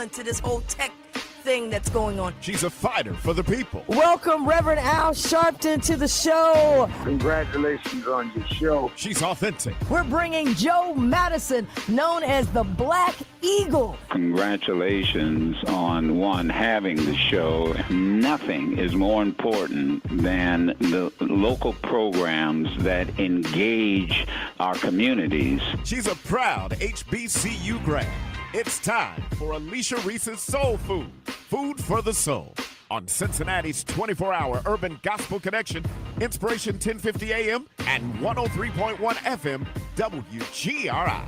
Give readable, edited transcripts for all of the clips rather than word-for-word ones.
on to this whole tech thing that's going on. She's a fighter for the people. Welcome, Reverend Al Sharpton, to the show. Congratulations on your show. She's authentic. We're bringing Joe Madison, known as the Black Eagle. Congratulations on having the show. Nothing is more important than the local programs that engage our communities. She's a proud HBCU grad. It's time for Alicia Reece's Soul Food, Food for the Soul, on Cincinnati's 24-hour urban gospel connection, Inspiration 1050 AM and 103.1 FM, WGRI.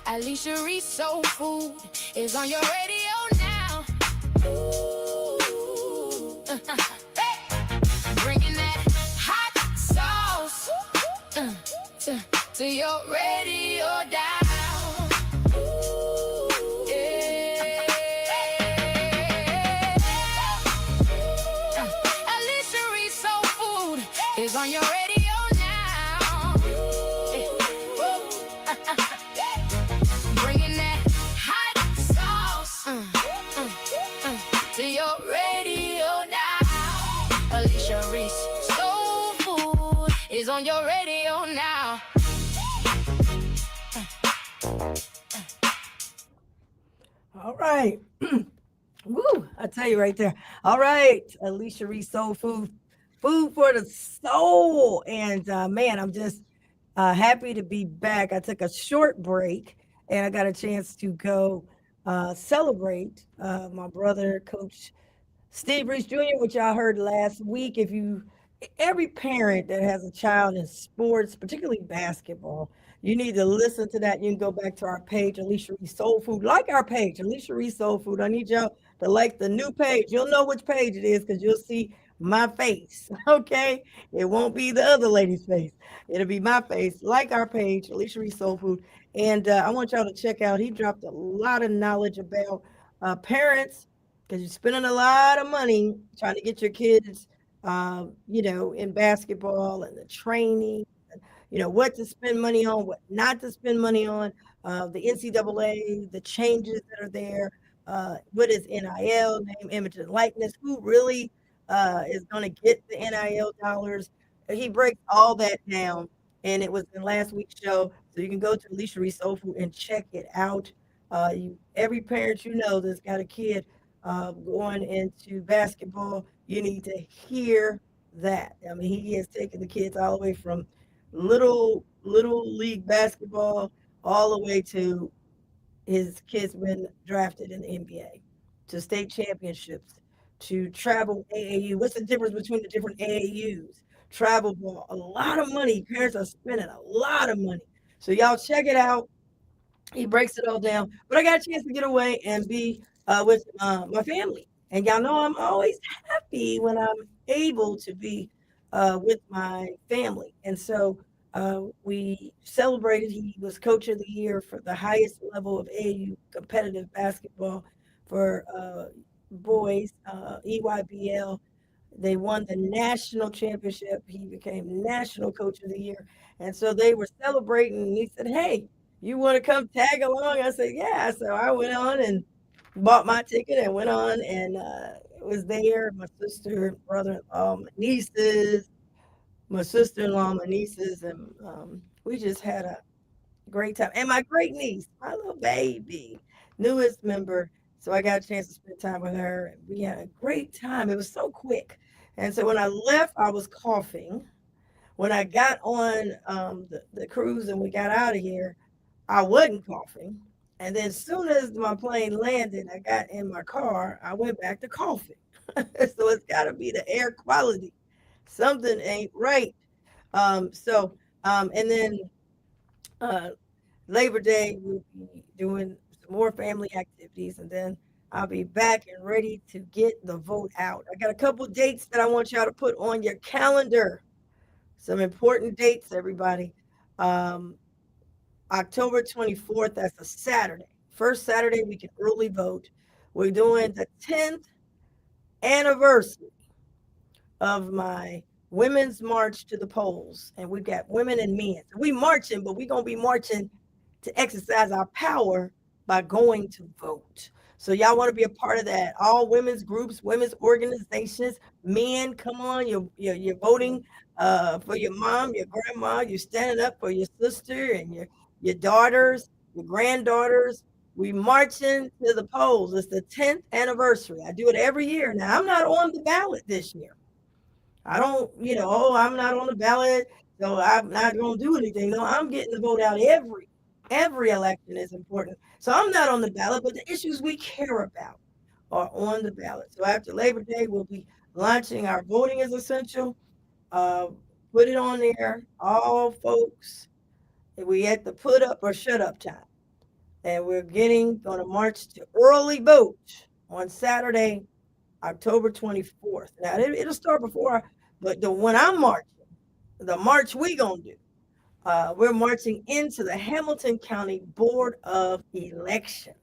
Alicia Reece Soul Food is on your radio now. Bringing that hot sauce to your radio dial. Yeah. Alicia Reece Soul Food is on your radio now. Bringing that hot sauce to your radio now. Alicia Reece Soul Food is on your radio now. All right. Woo, I tell you right there. All right, Alicia Reece Soul Food, food for the soul. And man, I'm just happy to be back. I took a short break and I got a chance to go celebrate my brother, Coach Steve Reece Jr., which y'all heard last week. Every parent that has a child in sports, particularly basketball, you need to listen to that. You can go back to our page, Alicia Reece Soul Food. Like our page, Alicia Reece Soul Food. I need y'all to like the new page. You'll know which page it is because you'll see my face, okay? It won't be the other lady's face. It'll be my face. Like our page, Alicia Reece Soul Food. And I want y'all to check out, he dropped a lot of knowledge about parents, because you're spending a lot of money trying to get your kids, in basketball and the training, what to spend money on, what not to spend money on, the NCAA, the changes that are there, what is NIL, name, image, and likeness, who really is going to get the NIL dollars. He breaks all that down, and it was in last week's show, so you can go to Alicia Reece Soul Food and check it out. Every parent that's got a kid going into basketball, you need to hear that. I mean, he has taken the kids all the way from little league basketball all the way to his kids been drafted in the NBA, to state championships, to travel AAU. What's the difference between the different AAUs? Travel ball, a lot of money. Parents are spending a lot of money. So y'all check it out. He breaks it all down. But I got a chance to get away and be with my family. And y'all know I'm always happy when I'm able to be with my family. And so we celebrated. He was Coach of the Year for the highest level of AAU competitive basketball for boys, EYBL. They won the national championship. He became National Coach of the Year. And so they were celebrating. And he said, "Hey, you want to come tag along?" I said, "Yeah." So I went on and bought my ticket and went on and was there. My sister, brother-in-law, my nieces, my sister-in-law, my nieces, and we just had a great time. And my great niece, my little baby, newest member. So I got a chance to spend time with her. And we had a great time. It was so quick. And so when I left, I was coughing. When I got on the cruise and we got out of here, I wasn't coughing. And then as soon as my plane landed, I got in my car, I went back to coughing. So it's got to be the air quality. Something ain't right. And then Labor Day, we'll be doing some more family activities, and then I'll be back and ready to get the vote out. I got a couple dates that I want y'all to put on your calendar. Some important dates, everybody. October 24th, that's a Saturday. First Saturday, we can early vote. We're doing the 10th anniversary of my women's march to the polls, and we've got women and men. So we marching, but we're gonna be marching to exercise our power by going to vote. So y'all want to be a part of that? All women's groups, women's organizations, men, come on! You're voting for your mom, your grandma. You're standing up for your sister and your daughters, your granddaughters. We marching to the polls. It's the 10th anniversary. I do it every year. Now I'm not on the ballot this year. I don't, oh, I'm not on the ballot, so I'm not going to do anything. No, I'm getting the vote out every election is important. So I'm not on the ballot, but the issues we care about are on the ballot. So after Labor Day, we'll be launching our voting is essential. Uh, put it on there, all folks. We at the put up or shut up time, and we're going to march to early vote on Saturday, October 24th. Now it'll start before, but when I'm marching, the march we gonna do, we're marching into the Hamilton County Board of Elections.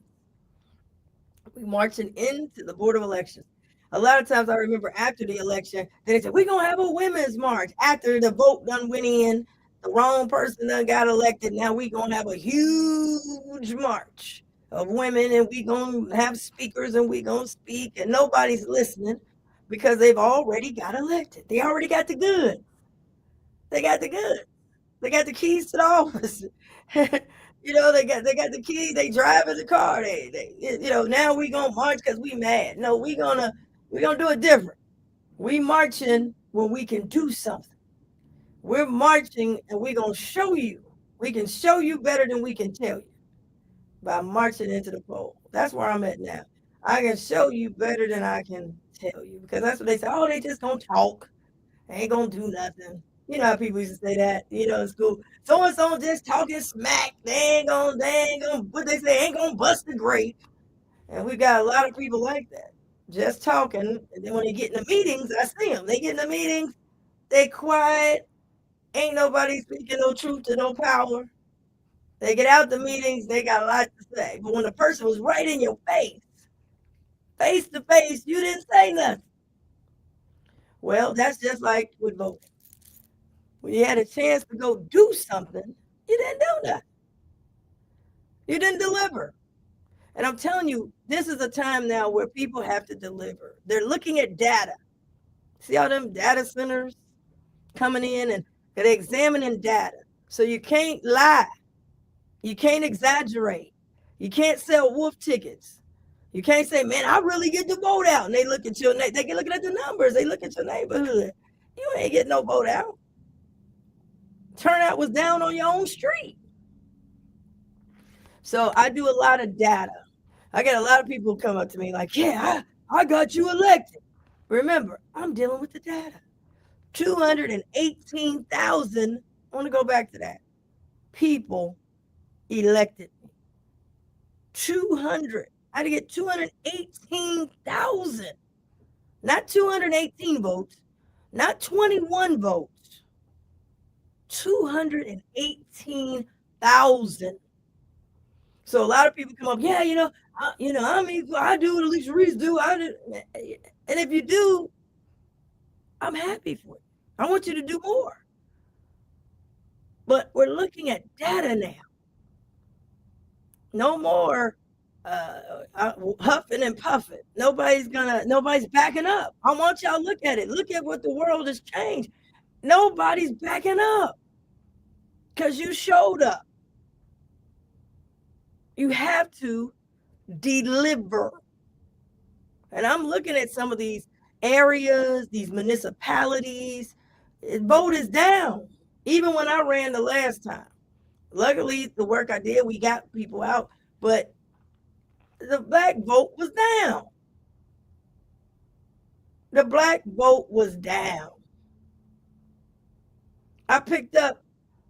We're marching into the Board of Elections. A lot of times I remember after the election, they said, we're gonna have a women's march. After the vote done went in, the wrong person done got elected. Now we gonna have a huge march of women, and we gonna have speakers, and we gonna speak, and nobody's listening because they've already got elected. They already got the goods. They got the goods. They got the keys to the office. They got the keys. They drive in the car. Now we gonna march because we mad. No, we gonna do it different. We marching when we can do something. We're marching, and we're gonna show you. We can show you better than we can tell you by marching into the poll. That's where I'm at now. I can show you better than I can tell you, because that's what they say. Oh, they just gonna talk. They ain't gonna do nothing. You know how people used to say that, in school. So and so just talking smack. They ain't gonna, what they say, ain't gonna bust the grape. And we got a lot of people like that, just talking. And then when they get in the meetings, I see them. They get in the meetings, they quiet. Ain't nobody speaking no truth to no power. They get out the meetings, they got a lot to say. But when the person was right in your face to face, you didn't say nothing. Well, that's just like with voting. When you had a chance to go do something, you didn't do nothing. You didn't deliver. And I'm telling you, this is a time now where people have to deliver. They're looking at data. See all them data centers coming in, and they're examining data. So you can't lie. You can't exaggerate. You can't sell wolf tickets. You can't say, man, I really get the vote out. And they look at your, they can look at the numbers. They look at your neighborhood. You ain't getting no vote out. Turnout was down on your own street. So I do a lot of data. I get a lot of people come up to me like, yeah, I got you elected. Remember, I'm dealing with the data. 218,000, I want to go back to that, people elected me. 200. I had to get 218,000. Not 218 votes, not 21 votes. 218,000. So a lot of people come up, yeah, I'm equal. I do what Alicia Reece do. And if you do, I'm happy for you. I want you to do more. But we're looking at data now. No more huffing and puffing. Nobody's backing up. I want y'all to look at it. Look at what the world has changed. Nobody's backing up because you showed up. You have to deliver. And I'm looking at some of these areas, these municipalities. Vote is down. Even when I ran the last time. Luckily, the work I did, we got people out, but the black vote was down. The black vote was down. I picked up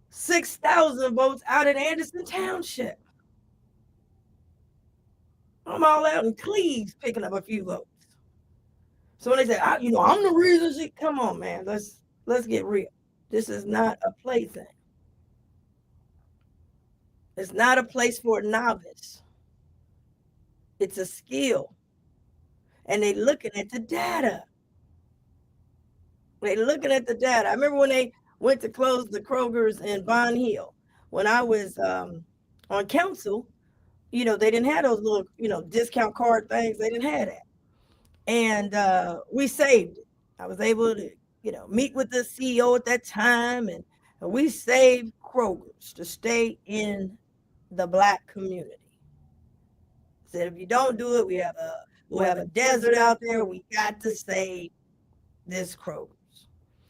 6,000 votes out in Anderson Township. I'm all out in Cleves picking up a few votes. So when they say, I'm the reason, come on, man, let's get real. This is not a plaything. It's not a place for a novice. It's a skill. And they're looking at the data. They looking at the data. I remember when they went to close the Kroger's in Bond Hill. When I was on council, they didn't have those little, discount card things. They didn't have that. And we saved it. I was able to, meet with the CEO at that time, and we saved Kroger's to stay in the Black community. Said if you don't do it, we'll have a desert out there. We got to save this Kroger's.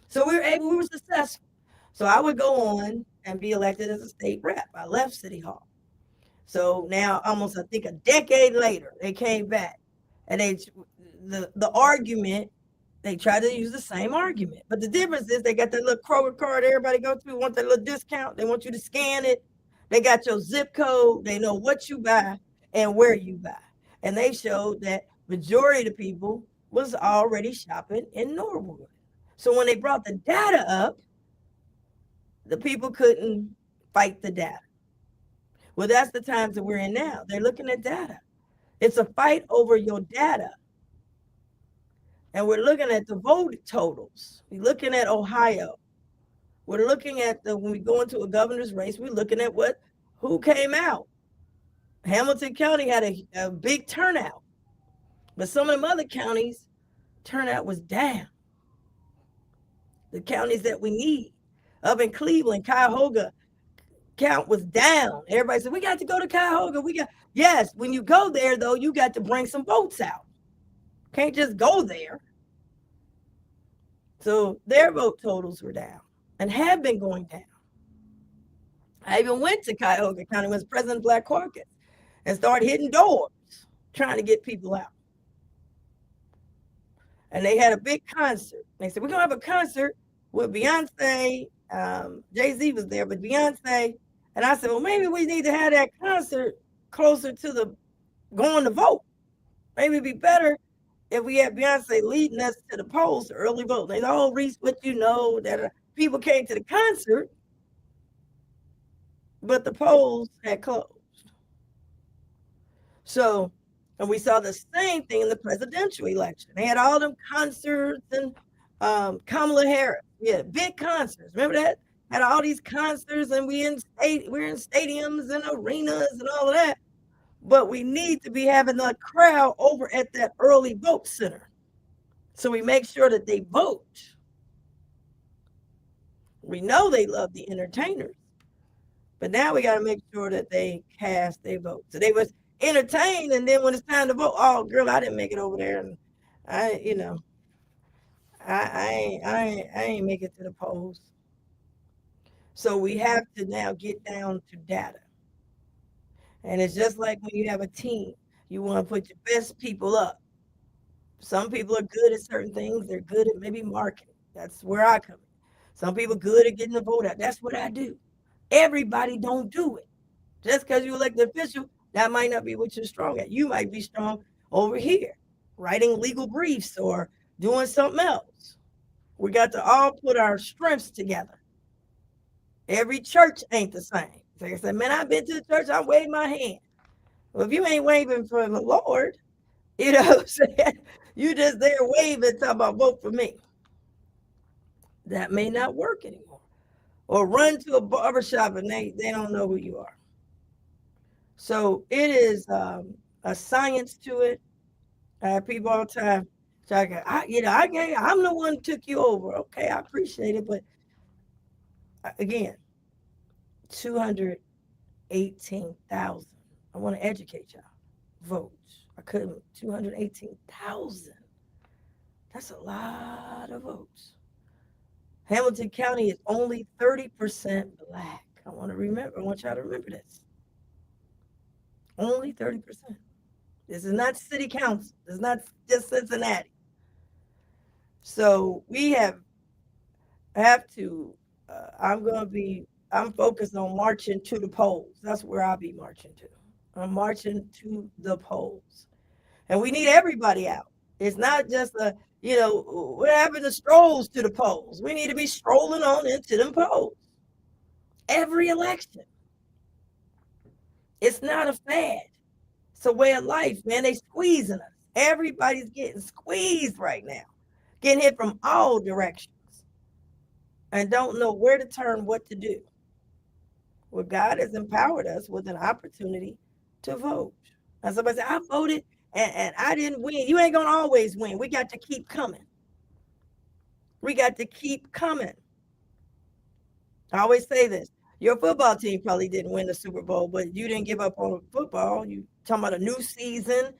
So we were successful. So I would go on and be elected as a state rep. I left City Hall. So now, almost I think a decade later, they came back, and the argument, they tried to use the same argument, but the difference is they got that little Kroger card everybody go through, want that little discount. They want you to scan it. They got your zip code. They know what you buy and where you buy. And they showed that majority of the people was already shopping in Norwood. So when they brought the data up, the people couldn't fight the data. Well, that's the times that we're in now. They're looking at data. It's a fight over your data. And we're looking at the vote totals. We're looking at Ohio. We're looking at when we go into a governor's race, we're looking at who came out. Hamilton County had a big turnout, but some of them other counties, turnout was down. The counties that we need. Up in Cleveland, Cuyahoga, count was down. Everybody said, we got to go to Cuyahoga. Yes, when you go there, though, you got to bring some votes out. Can't just go there. So their vote totals were down and have been going down. I even went to Cuyahoga County when it was President Black Caucus and started hitting doors trying to get people out. And they had a big concert. They said, we're going to have a concert with Beyonce. Jay-Z was there, but Beyonce. And I said, well, maybe we need to have that concert closer to the going to vote. Maybe it'd be better if we had Beyonce leading us to the polls, the early vote. They said, oh, Reece, what you know, that people came to the concert, but the polls had closed. So, and we saw the same thing in the presidential election. They had all them concerts and Kamala Harris. Yeah, big concerts. Remember that? Had all these concerts, and we're in stadiums and arenas and all of that. But we need to be having a crowd over at that early vote center. So we make sure that they vote. We know they love the entertainers. But now we got to make sure that they cast their vote. So they was entertained, and then when it's time to vote, oh, girl, I didn't make it over there. And I ain't make it to the polls. So we have to now get down to data. And it's just like when you have a team, you want to put your best people up. Some people are good at certain things. They're good at maybe marketing. That's where I come in. Some people are good at getting the vote out. That's what I do. Everybody don't do it. Just because you elect the official, that might not be what you're strong at. You might be strong over here, writing legal briefs or doing something else. We got to all put our strengths together. Every church ain't the same. So I said, man, I've been to the church, I wave my hand. Well, if you ain't waving for the Lord, you know what I'm saying? You just there waving, talking about vote for me. That may not work anymore. Or run to a barbershop and they don't know who you are. So it is a science to it. I have people all the time. I'm the one who took you over. Okay, I appreciate it. But again, 218,000. I want to educate y'all. Votes. I couldn't. 218,000. That's a lot of votes. Hamilton County is only 30% Black. I want y'all to remember this. Only 30%. This is not city council. This is not just Cincinnati. So we have to, I'm focused on marching to the polls. That's where I'll be marching to. I'm marching to the polls. And we need everybody out. It's not just we're having the strolls to the polls. We need to be strolling on into them polls. Every election. It's not a fad. It's a way of life, man. They squeezing us. Everybody's getting squeezed right now. Getting hit from all directions. and don't know where to turn, what to do. Well, God has empowered us with an opportunity to vote. And somebody said, I voted and I didn't win. You ain't going to always win. We got to keep coming. We got to keep coming. I always say this. Your football team probably didn't win the Super Bowl, but you didn't give up on football. You talking about a new season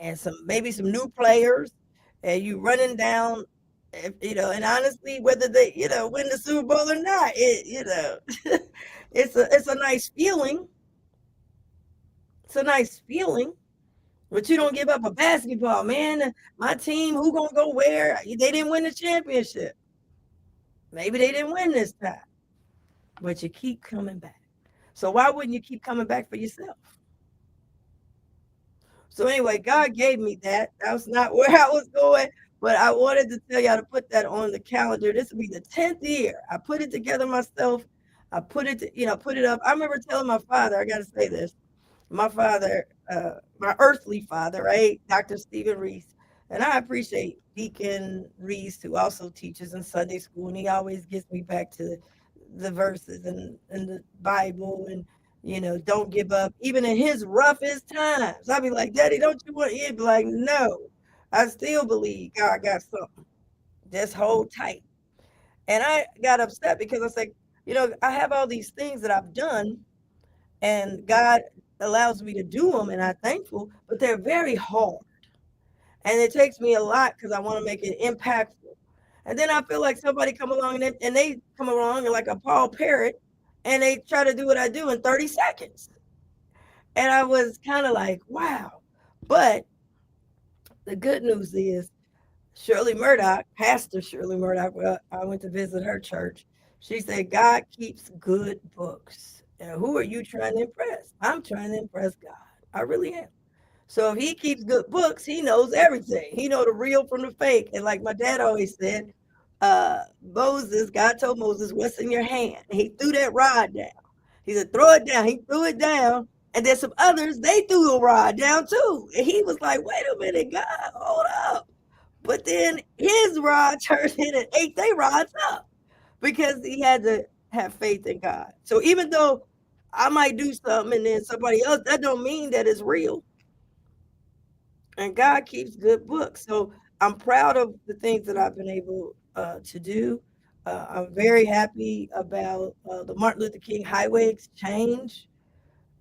and maybe some new players, and you running down, and honestly, whether they win the Super Bowl or not, it's a nice feeling. It's a nice feeling, but you don't give up a basketball, man. My team, who gonna go where? They didn't win the championship. Maybe they didn't win this time, but you keep coming back. So why wouldn't you keep coming back for yourself? So anyway, God gave me that. That was not where I was going, but I wanted to tell y'all to put that on the calendar. This will be the 10th year. I put it together myself. I put it up. I remember telling my father, I got to say this. My father, my earthly father, right? Dr. Stephen Reece. And I appreciate Deacon Reece, who also teaches in Sunday school. And he always gets me back to the verses and the Bible and, don't give up. Even in his roughest times, I'd be like, Daddy, don't you want? He'd be like, no, I still believe God got something. Just hold tight. And I got upset because I said, I have all these things that I've done and God allows me to do them and I'm thankful, but they're very hard. And it takes me a lot because I want to make it impactful. And then I feel like somebody come along and they come along like a Paul Parrot and they try to do what I do in 30 seconds. And I was kind of like, wow. But the good news is Shirley Murdoch, Pastor Shirley Murdoch, well, I went to visit her church. She said, God keeps good books. And who are you trying to impress? I'm trying to impress God. I really am. So if he keeps good books, he knows everything. He know the real from the fake. And like my dad always said, God told Moses, what's in your hand? And he threw that rod down. He said, throw it down. He threw it down. And then some others, they threw the rod down too. And he was like, wait a minute, God, hold up. But then his rod turned in and ate their rods up because he had to have faith in God. So even though I might do something and then somebody else, that don't mean that it's real. And God keeps good books. So I'm proud of the things that I've been able to do. I'm very happy about the Martin Luther King Highway Exchange,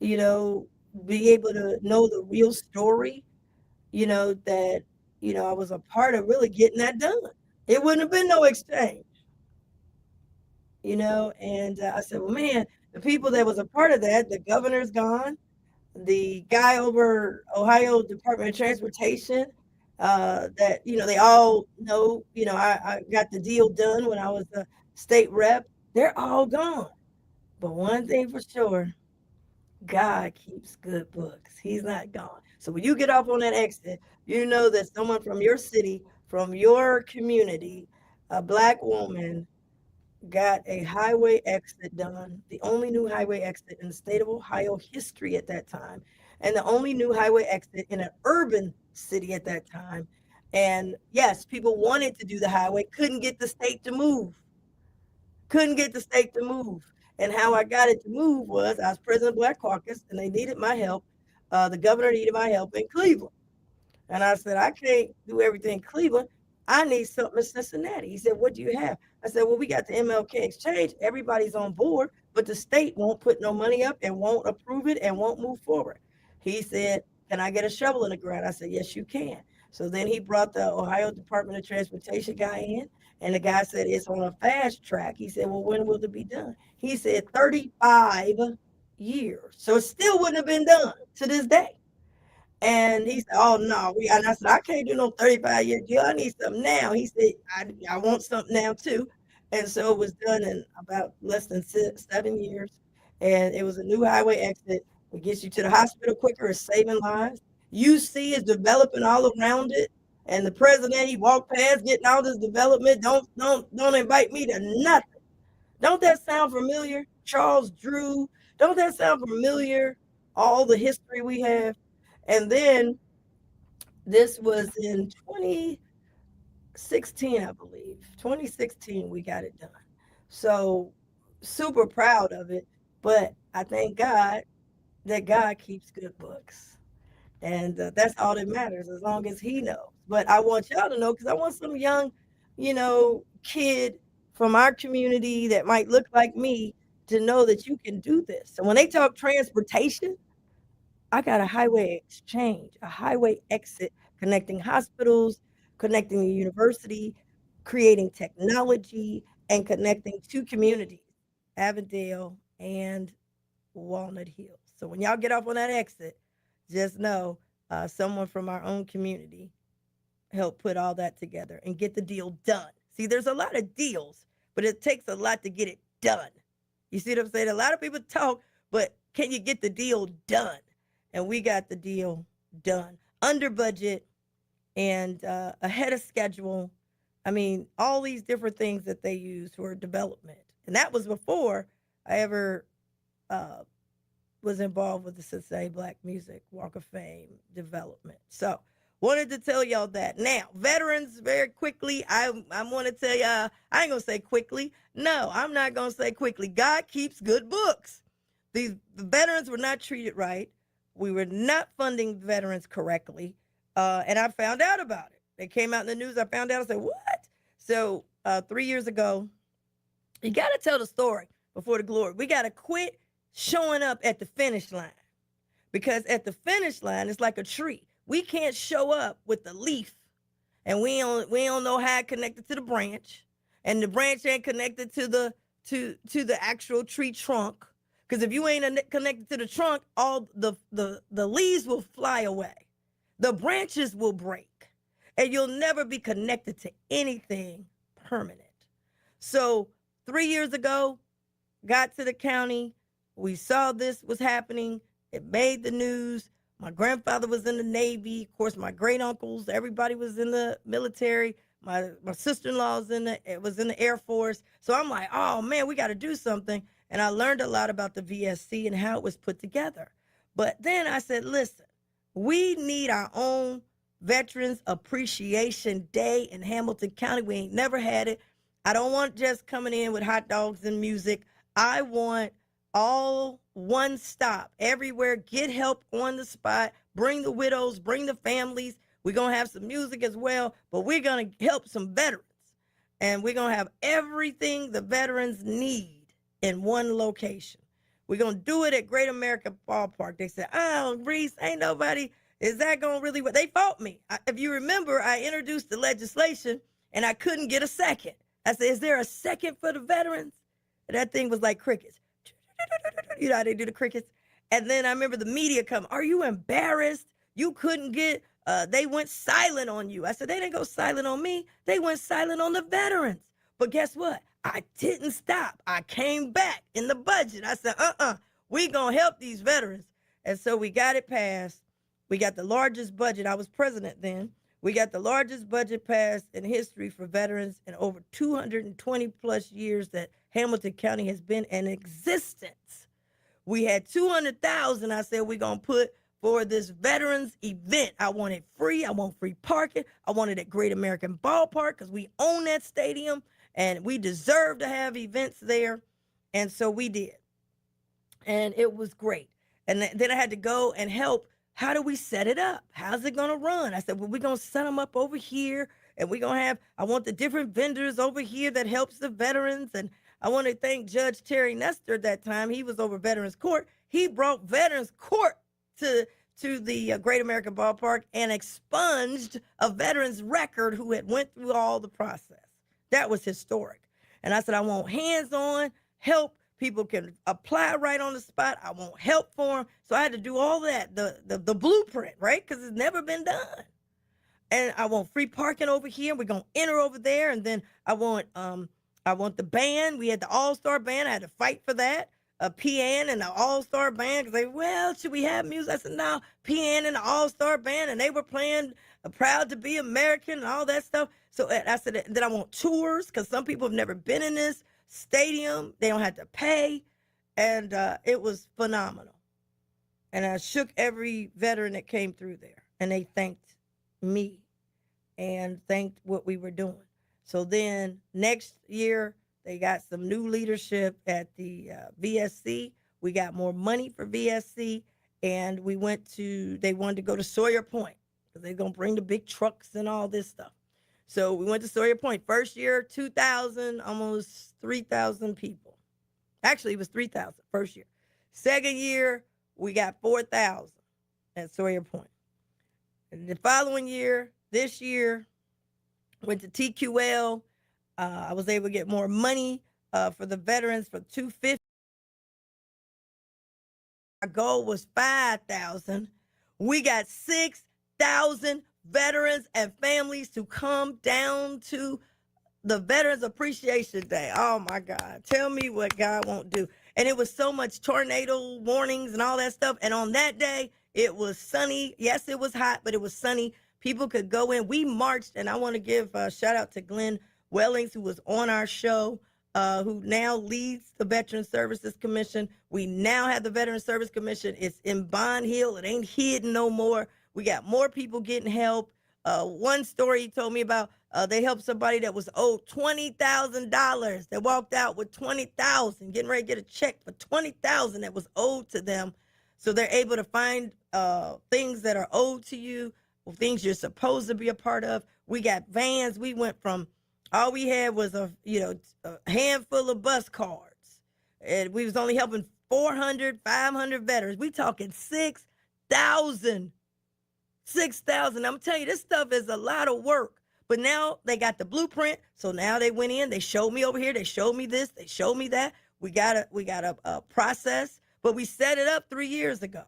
be able to know the real story, that, I was a part of really getting that done. It wouldn't have been no exchange, and I said, well, man, the people that was a part of that, the governor's gone, the guy over Ohio Department of Transportation, that, they all know, I got the deal done when I was a state rep. They're all gone. But one thing for sure, God keeps good books. He's not gone. So when you get off on that exit, you know that someone from your city, from your community, a Black woman, got a highway exit done, the only new highway exit in the state of Ohio history at that time, and the only new highway exit in an urban city at that time. And yes, people wanted to do the highway, couldn't get the state to move. And how I got it to move was I was president of Black Caucus and they needed my help. The governor needed my help in Cleveland. And I said, I can't do everything in Cleveland. I need something in Cincinnati. He said, what do you have? I said, well, we got the MLK exchange. Everybody's on board, but the state won't put no money up and won't approve it and won't move forward. He said, can I get a shovel in the ground? I said, yes, you can. So then he brought the Ohio Department of Transportation guy in, and the guy said, it's on a fast track. He said, well, when will it be done? He said, 35 years. So it still wouldn't have been done to this day. And he said, oh, no. And I said, I can't do no 35-year deal. I need something now. He said, I want something now, too. And so it was done in about less than 7 years. And it was a new highway exit. It gets you to the hospital quicker. It's saving lives. UC is developing all around it. And the president, he walked past getting all this development. Don't invite me to nothing. Don't that sound familiar? Charles Drew. Don't that sound familiar? All the history we have. And then this was in 2016, I believe. 2016, we got it done. So super proud of it. But I thank God that God keeps good books. And that's all that matters as long as he knows. But I want y'all to know because I want some young, kid from our community that might look like me to know that you can do this. So when they talk transportation, I got a highway exchange, a highway exit connecting hospitals, connecting the university, creating technology, and connecting two communities, Avondale and Walnut Hills. So when y'all get off on that exit, just know someone from our own community helped put all that together and get the deal done. See, there's a lot of deals, but it takes a lot to get it done. You see what I'm saying? A lot of people talk, but can you get the deal done? And we got the deal done under budget and ahead of schedule. I mean, all these different things that they use for development. And that was before I ever uh, was involved with the Cincinnati Black Music Walk of Fame development. So wanted to tell y'all that. Now, veterans, very quickly, I want to tell y'all, I ain't going to say quickly. No, I'm not going to say quickly. God keeps good books. The veterans were not treated right. We were not funding veterans correctly. And I found out about it. It came out in the news. I found out. I said, what? So 3 years ago, you got to tell the story before the glory. We got to quit showing up at the finish line because at the finish line, it's like a tree. We can't show up with the leaf and we don't know how it connected to the branch and the branch ain't connected to the actual tree trunk. Because if you ain't connected to the trunk, all the leaves will fly away. The branches will break and you'll never be connected to anything permanent. So 3 years ago, got to the county. We saw this was happening. It made the news. My grandfather was in the Navy. Of course, my great uncles, everybody was in the military. My sister-in-law was in the Air Force. So I'm like, oh man, we got to do something. And I learned a lot about the VSC and how it was put together. But then I said, listen, we need our own Veterans Appreciation Day in Hamilton County. We ain't never had it. I don't want just coming in with hot dogs and music. I want all one stop everywhere. Get help on the spot. Bring the widows, bring the families. We're going to have some music as well, but we're going to help some veterans. And we're going to have everything the veterans need in one location. We're going to do it at Great American Ballpark. They said, oh, Reese, ain't nobody, is that going to really work? They fought me. If you remember, I introduced the legislation and I couldn't get a second. I said, is there a second for the veterans? And that thing was like crickets. You know how they do the crickets? And then I remember the media come, are you embarrassed? You couldn't get, they went silent on you. I said, they didn't go silent on me. They went silent on the veterans. But guess what? I didn't stop. I came back in the budget. I said, we going to help these veterans. And so we got it passed. We got the largest budget. I was president then. We got the largest budget passed in history for veterans in over 220 plus years that Hamilton County has been in existence. We had 200,000. I said, we're going to put for this veterans event. I want it free. I want free parking. I want it at Great American Ballpark because we own that stadium and we deserve to have events there. And so we did. And it was great. And then I had to go and help. How do we set it up? How's it going to run? I said, well, we're going to set them up over here. And we're going to have, I want the different vendors over here that helps the veterans. And I want to thank Judge Terry Nestor at that time. He was over Veterans Court. He brought Veterans Court to the Great American Ballpark and expunged a veteran's record who had went through all the process. That was historic. And I said, I want hands-on help. People can apply right on the spot. I want help for them. So I had to do all that, the blueprint, right? Because it's never been done. And I want free parking over here. We're going to enter over there. And then I want the band. We had the all-star band. I had to fight for that. A piano and the all-star band. Because they, well, should we have music? I said, no, piano and the all-star band. And they were playing Proud to Be American and all that stuff. So I said, then I want tours because some people have never been in this stadium. They don't have to pay. And it was phenomenal. And I shook every veteran that came through there. And they thanked me and thanked what we were doing. So then next year, They got some new leadership at the VSC. We got more money for VSC, and they wanted to go to Sawyer Point because they're going to bring the big trucks and all this stuff. So we went to Sawyer Point. First year, 2,000, almost 3,000 people. Actually, it was 3,000 first year. Second year, we got 4,000 at Sawyer Point. And the following year, this year, went to TQL. I was able to get more money for the veterans for $250. Our goal was 5,000. We got 6,000 veterans and families to come down to the Veterans Appreciation Day. Oh my God. Tell me what God won't do. And it was so much tornado warnings and all that stuff. And on that day, it was sunny. Yes, it was hot, but it was sunny. People could go in. We marched, and I want to give a shout out to Glenn Wellings, who was on our show, who now leads the Veteran Services Commission. We now have the Veteran Service Commission. It's in Bond Hill. It ain't hidden no more. We got more people getting help. One story he told me about, they helped somebody that was owed $20,000. They walked out with $20,000, getting ready to get a check for $20,000 that was owed to them. So they're able to find things that are owed to you, things you're supposed to be a part of. We got vans. We went from, all we had was a handful of bus cards. And we was only helping 400, 500 veterans. We talking 6,000. 6,000. I'm telling you, this stuff is a lot of work. But now they got the blueprint. So now they went in, they showed me over here, they showed me this, they showed me that. We got a process, but we set it up 3 years ago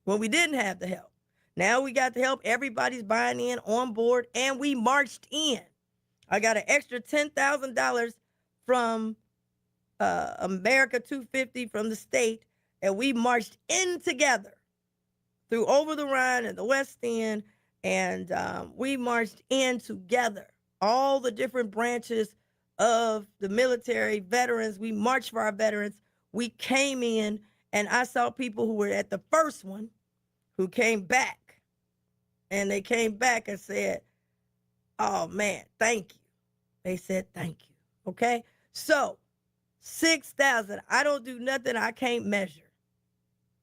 when we didn't have the help. Now we got the help. Everybody's buying in, on board, and we marched in. I got an extra $10,000 from America 250 from the state, and we marched in together through over the Rhine and the West End, and we marched in together. All the different branches of the military, veterans, we marched for our veterans. We came in, and I saw people who were at the first one who came back. And they came back and said, oh, man, thank you. They said, thank you. Okay? So, 6,000. I don't do nothing I can't measure.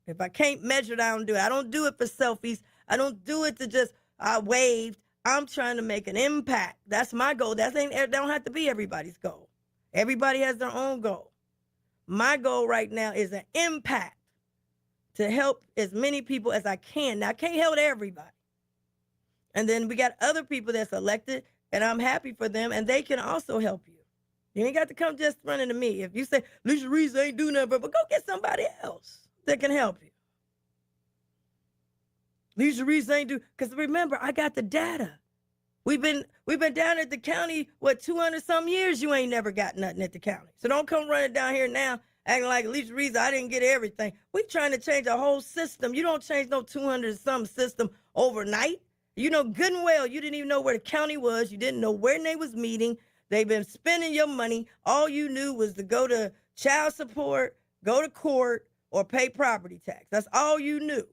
If I can't measure it, I don't do it. I don't do it for selfies. I don't do it to just, I waved. I'm trying to make an impact. That's my goal. That don't have to be everybody's goal. Everybody has their own goal. My goal right now is an impact to help as many people as I can. Now, I can't help everybody. And then we got other people that's elected, and I'm happy for them, and they can also help you. You ain't got to come just running to me. If you say, Alicia Reece ain't do nothing, but go get somebody else that can help you. Alicia Reece ain't do, because remember, I got the data. We've been down at the county, 200 some years, you ain't never got nothing at the county. So don't come running down here now acting like Alicia Reece, I didn't get everything. We trying to change a whole system. You don't change no 200 some system overnight. You know good and well you didn't even know where the county was. You didn't know where they was meeting. They've been spending your money. All you knew was to go to child support, go to court, or pay property tax. That's all you knew.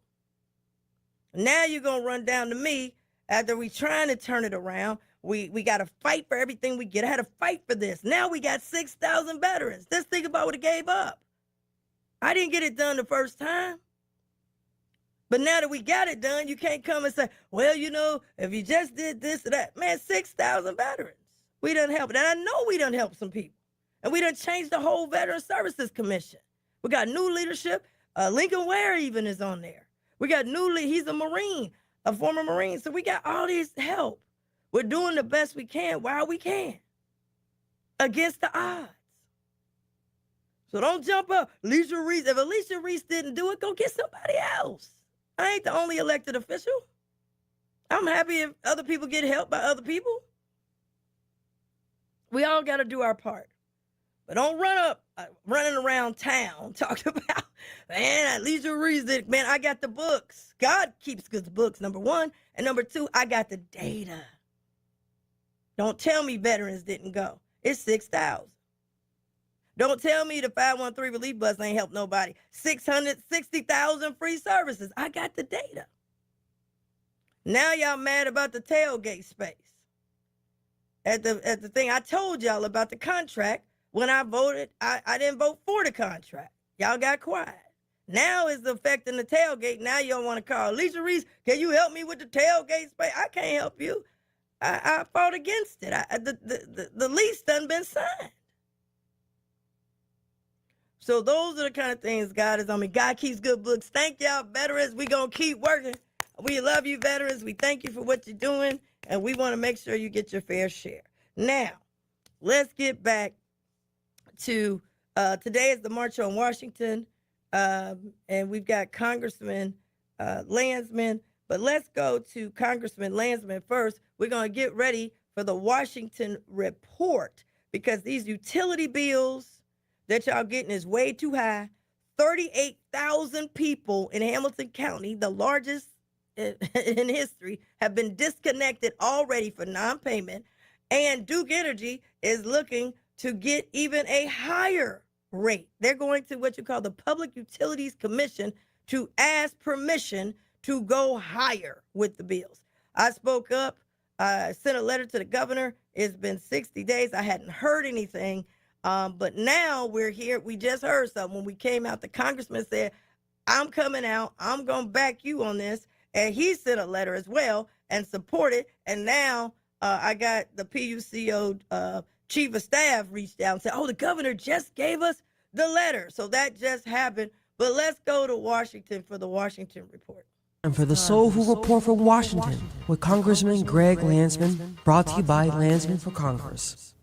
Now you're going to run down to me after we trying to turn it around. We got to fight for everything we get. I had to fight for this. Now we got 6,000 veterans. Let's think about what it gave up. I didn't get it done the first time. But now that we got it done, you can't come and say, well, you know, if you just did this or that. Man, 6,000 veterans. We done help. And I know we done help some people. And we done changed the whole Veteran Services Commission. We got new leadership. Lincoln Ware even is on there. We got he's a Marine, a former Marine. So we got all this help. We're doing the best we can while we can against the odds. So don't jump up. Alicia Reece. If Alicia Reece didn't do it, go get somebody else. I ain't the only elected official. I'm happy if other people get help by other people. We all got to do our part. But don't run up, running around town talking about, man, Alicia Reece did, man, I got the books. God keeps good books, number one. And number two, I got the data. Don't tell me veterans didn't go. It's 6,000. Don't tell me the 513 relief bus ain't helped nobody. 660,000 free services. I got the data. Now y'all mad about the tailgate space. At the thing I told y'all about the contract when I voted, I didn't vote for the contract. Y'all got quiet. Now it's affecting the tailgate. Now you don't want to call Alicia Reece. Can you help me with the tailgate space? I can't help you. I fought against it. The lease done been signed. So those are the kind of things God is on me. God keeps good books. Thank y'all, veterans. We going to keep working. We love you, veterans. We thank you for what you're doing, and we want to make sure you get your fair share. Now, let's get back to today is the March on Washington, and we've got Congressman Landsman. But let's go to Congressman Landsman first. We're going to get ready for the Washington report because these utility bills that y'all getting is way too high. 38,000 people in Hamilton County, the largest in history, have been disconnected already for non-payment. And Duke Energy is looking to get even a higher rate. They're going to what you call the Public Utilities Commission to ask permission to go higher with the bills. I spoke up. I sent a letter to the governor. It's been 60 days. I hadn't heard anything. But now we're here. We just heard something. When we came out, the congressman said, I'm coming out. I'm going to back you on this. And he sent a letter as well and supported. And now I got the PUCO chief of staff reached out and said, oh, the governor just gave us the letter. So that just happened. But let's go to Washington for the Washington report. And for the Soul Food Report from Washington with Congressman Greg Landsman, brought to you by Landsman for Congress.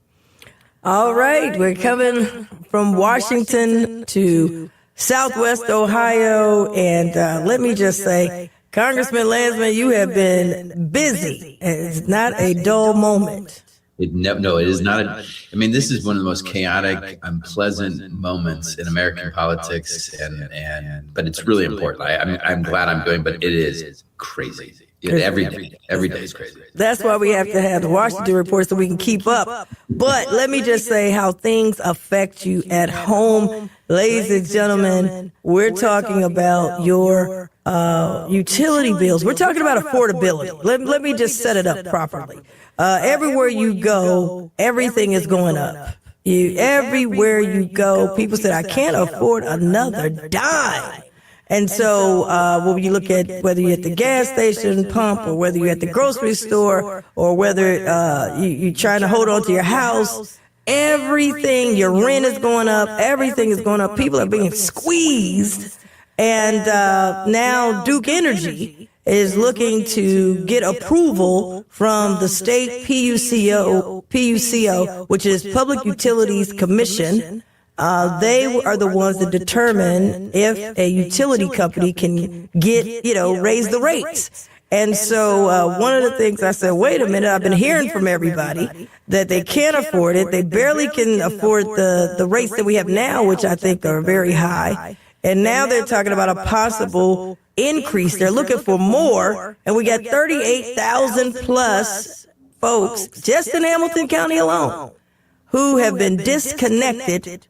All right, we're coming from Washington to Southwest Ohio, and let me just say, Congressman Landsman, you have been busy. It's not a dull moment. No, it is not. I mean, this is one of the most chaotic, unpleasant moments in American politics, but it's really important. I'm glad I'm doing, but it is crazy. Every day is crazy. That's why we have to have the Washington report so we can keep up. But let me just say how things affect you at home. Ladies and gentlemen, we're talking about your utility bills. We're talking about affordability. Let me just set it up properly. Everywhere you go, everything is going up. Everywhere you go, people said, I can't afford another dime. And so when you look at whether you're at the gas station pump or whether you're at the grocery store or whether you're trying to hold on to your house, everything, your rent is going up, everything is going up. People are being squeezed. And now Duke Energy is looking to get approval from the state PUCO, which is Public Utilities Commission. They are the ones that determine if a utility company can raise the rates. And so one of the things I said, wait a minute, I've been hearing from everybody that they can't afford it. They barely can afford the rates that we have now, which I think are very high. And now they're talking about a possible increase. They're looking for more. And we got 38,000 plus folks just in Hamilton County alone who have been disconnected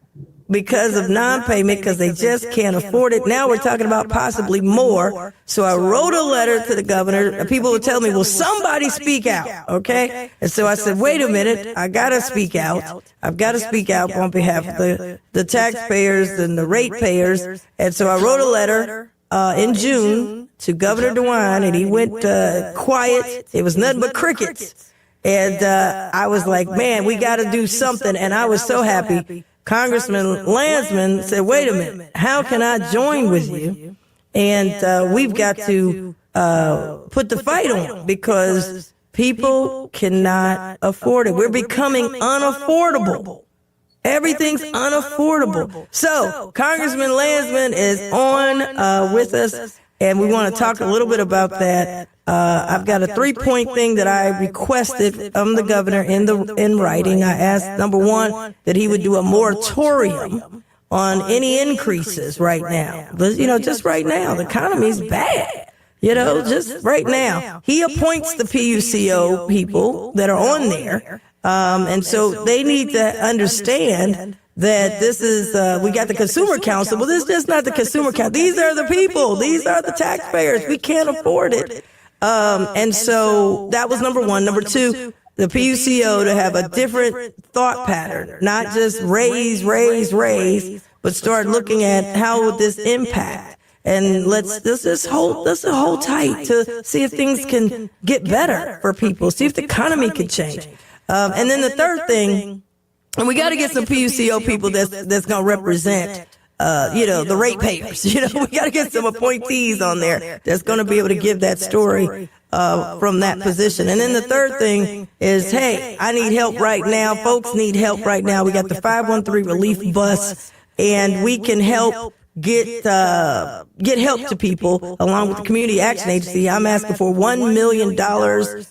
because of non-payment because they just can't afford it. Now we're talking about possibly more. So I wrote a letter to the governor. People would tell me, well, somebody speak out, okay? And so I said, wait a minute, I got to speak out. I've got to speak out on behalf of the taxpayers and the ratepayers. And so I wrote a letter in June to Governor DeWine, and he went quiet. It was nothing but crickets. And I was like, man, we got to do something. And I was so happy. Congressman Landsman said, wait a minute, how can I join with you? And we've got to put the fight on because people cannot afford it. We're becoming unaffordable. Everything's unaffordable. So Congressman Landsman is on with us, and we want to talk a little bit about that. I've got a 3-point thing that I requested from the governor in writing. I asked, number one, that he would do a moratorium on any increases right now. But, just right now, the economy's bad. Just right now. He appoints the PUCO people that are on there. And so they need to understand that this is, we got the Consumer Council. Well, this is just not the Consumer Council. These are the people. These are the taxpayers. We can't afford it. And so that was number one. Number two, the PUCO to have a different thought pattern, not just raise, but start looking at how would this impact. And let's just hold tight to see if things can get better for people, see if the economy can change. And then the third thing, and we got to get some PUCO people that's going to represent, the ratepayers. We got to get some appointees on there that's going to be able to give that story from that position. And then the third thing is, hey, I need help right now. Folks need help right now. We got the 513 relief bus, and we can help get help to people along with the Community Action Agency. I'm asking for $1 million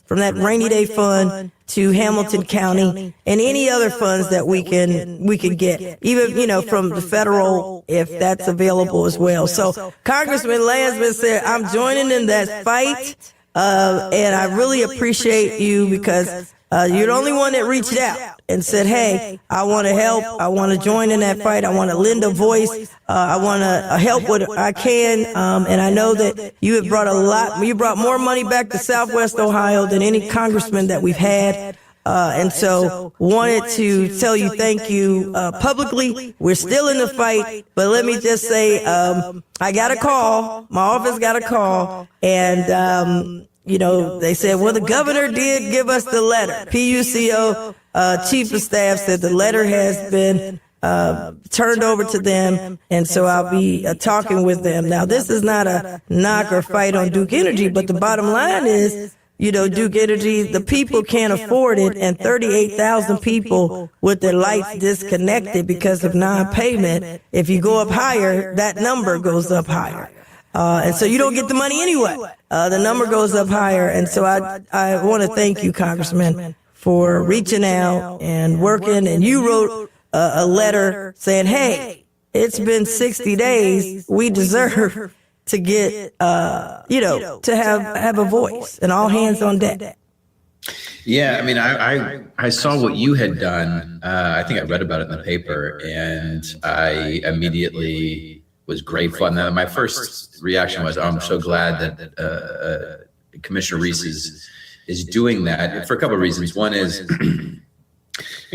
from that rainy day fund to Hamilton County and any other funds that we can get, even, from the federal, if that's available as well. So Congressman Landsman said, I'm joining in that fight. And I really appreciate you because you're the only one that reached out and said, hey, I want to help. I want to join in that fight. I want to lend a voice. I want to help what I can. And I know that you have brought you brought more money back to Southwest Ohio than any congressman that we've had. And so wanted to tell you thank you publicly. We're still in the fight, but let me just say, I got a call. My office got a call, and they said, well, the governor did give us the letter. PUCO chief of staff said the letter has been turned over to them, and so I'll be talking with them. Now, this is not a knock or fight on Duke Energy, but the bottom line is, Duke Energy, the people can't afford it, and 38,000 people with their lights disconnected because of non-payment. If you go up higher, that number goes up higher. And so you don't get the money anyway. The number goes up higher. And so I want to thank you, Congressman, for reaching out and working. And you wrote a letter saying, hey, it's been 60 days. We deserve to get, to have a voice, and all hands on deck. Yeah, I mean, I saw what you had done. I think I read about it in the paper, and I immediately was grateful. And my first reaction was, I'm so glad that Commissioner Reece is doing that for a couple of reasons. One is,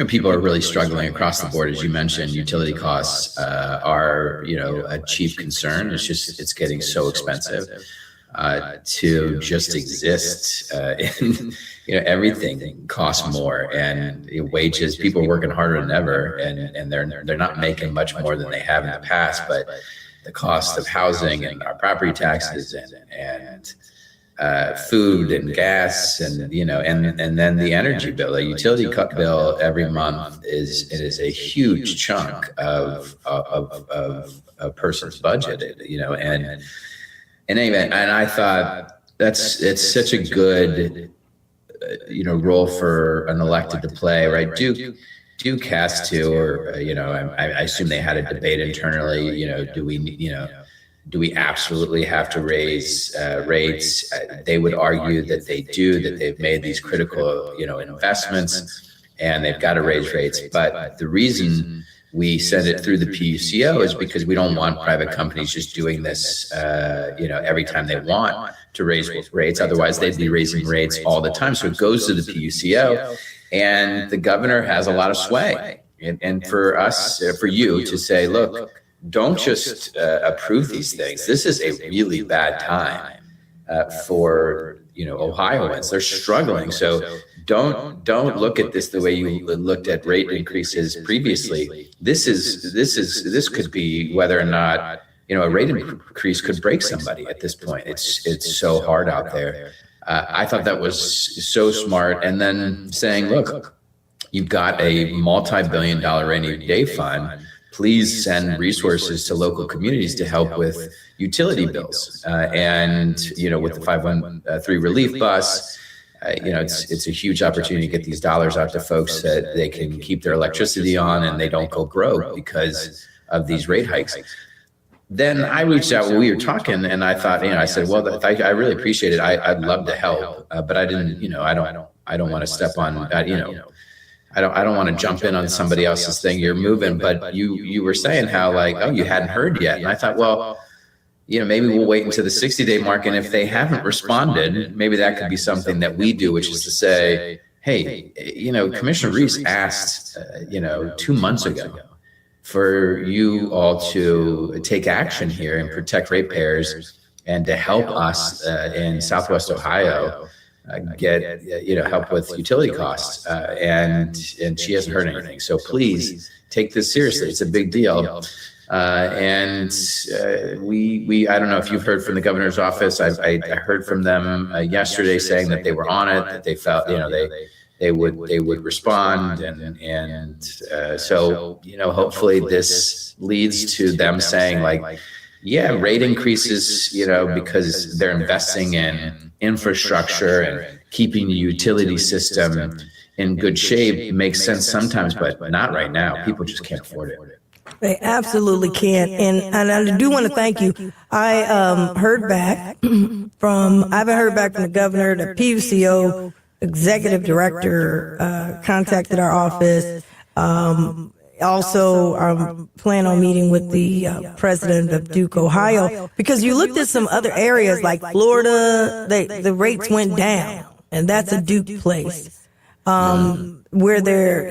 people are really struggling across the board. As you mentioned, utility costs are, a chief concern. It's getting so expensive to just exist. And, everything costs more, and wages, people are working harder than ever, and they're not making much more than they have in the past, but the cost of housing and our property taxes and food and gas and and then the energy bill, the utility cut bill every month is a huge chunk of a person's budget, and anyway, and I thought it's such a good role for an elected to play, right? Duke has to, or I assume they had a debate internally. Do we absolutely have to raise rates? They would argue that they do, that they've made these critical investments, and they've got to raise rates. But the reason we send it through the PUCO is because we don't want private companies just doing this, every time they want to raise rates. Otherwise, they'd be raising rates all the time. So it goes to the PUCO, and the governor has a lot of sway. And for us, for you to say, look, don't just approve these things. This is a really bad time for Ohioans. They're struggling. So don't look at this the way you looked at rate increases previously. This could be whether or not a rate increase could break somebody at this point. It's so hard out there. I thought that was so smart. And then saying, look, you've got a multi-billion-dollar rainy day fund. Please send resources to local communities to help with utility bills. And with the 513 relief bus, it's a huge opportunity to get these dollars out to folks that they can keep their electricity on and they don't go broke because of these rate hikes. Then I reached out when we were talking, and I thought, I said, well, I really appreciate it. I'd love to help, but I didn't, I don't want to step on, I don't want to jump in on somebody else's thing. You're moving, but you were saying how you hadn't heard yet, and I thought, well, maybe we'll wait until the 60-day mark, and if they haven't responded, maybe that could be something that we do, which is to say, hey, Commissioner Reece asked, 2 months ago for you all to take action here and protect ratepayers and to help us in Southwest Ohio get help with utility costs, and she hasn't heard anything. So please take this seriously. It's a big deal. We I don't know if you've heard from the governor's office. I heard from them yesterday saying that they were on it, that they felt they would respond, and so hopefully this leads to them saying rate increases, because they're investing in infrastructure and keeping the utility system in good shape makes sense sometimes, but not right now. People just can't afford it. They absolutely can't. And I do want to thank you. I heard back I haven't heard back from the governor. The PUCO executive director contacted our office. Also, I plan on meeting with the president of Duke, Ohio, because you looked at some other areas like Florida, the rates went down, and that's a Duke place. Where they're,